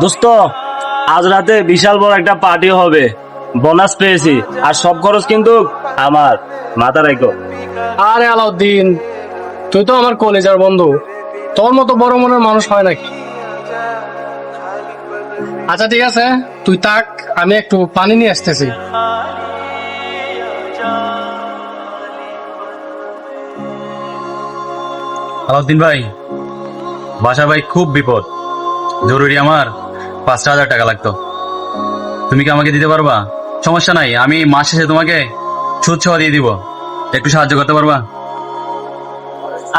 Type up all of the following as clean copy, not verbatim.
দোস্ত, আজ রাতে বিশাল বড় একটা পার্টি হবে, বোনাস পেয়েছি, আর সব খরচ কিন্তু আমার। মাথা রাখো। আরে আলাউদ্দিন, তুই তো আমার কলেজের বন্ধু, তোর মতো বড় মনের মানুষ হয় নাকি? আচ্ছা ঠিক আছে, তুই থাক, আমি একটু পানি নিয়ে আসতেছি। আলাউদ্দিন ভাই, বাসা ভাই খুব বিপদ, জরুরি, আমার 5,000 টাকা লাগতো। তুমি কি আমাকে দিতে পারবা? সমস্যা নাই, আমি মাস শেষে তোমাকে সুদ সহ দিয়ে দিব, একটু সাহায্য করতে পারবা?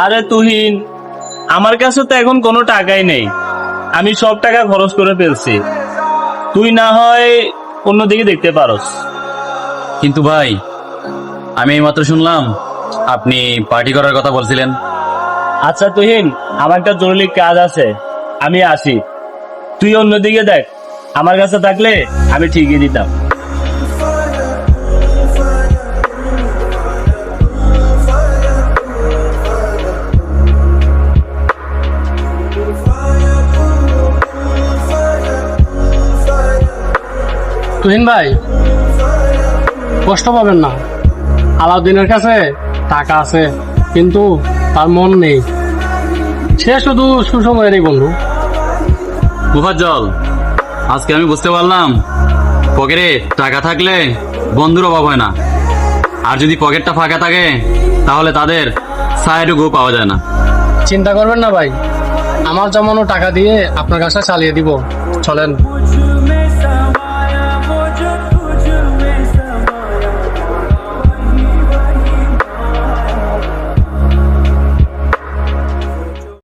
আরে তুহিন, আমার কাছে তো এখন কোনো টাকাই নেই, আমি সব টাকা খরচ করে ফেলছি। তুই না হয় অন্যদিকে দেখতে পারস। কিন্তু ভাই, আমি এইমাত্র শুনলাম আপনি পার্টি করার কথা বলছিলেন। আচ্ছা তুহিন, আমার একটা জরুরি কাজ আছে, আমি আসি। তুই অন্যদিকে দেখ, আমার কাছে থাকলে আমি ঠিকই দিতাম। তুহিন ভাই, কষ্ট পাবেন না, আলাউদ্দিনের কাছে টাকা আছে কিন্তু তার মন নেই, সে শুধু সুসময়েরই বন্ধু। মুফাজ্জল, আজকে আমি বুঝতে পারলাম পকেটে টাকা থাকলে বন্ধুর অভাব হয় না, আর যদি পকেটটা ফাঁকা থাকে তাহলে তাদের ছায়াটুকু পাওয়া যায় না। চিন্তা করবেন না ভাই, আমার জমানো টাকা দিয়ে আপনার কাছে চালিয়ে দিব, চলেন।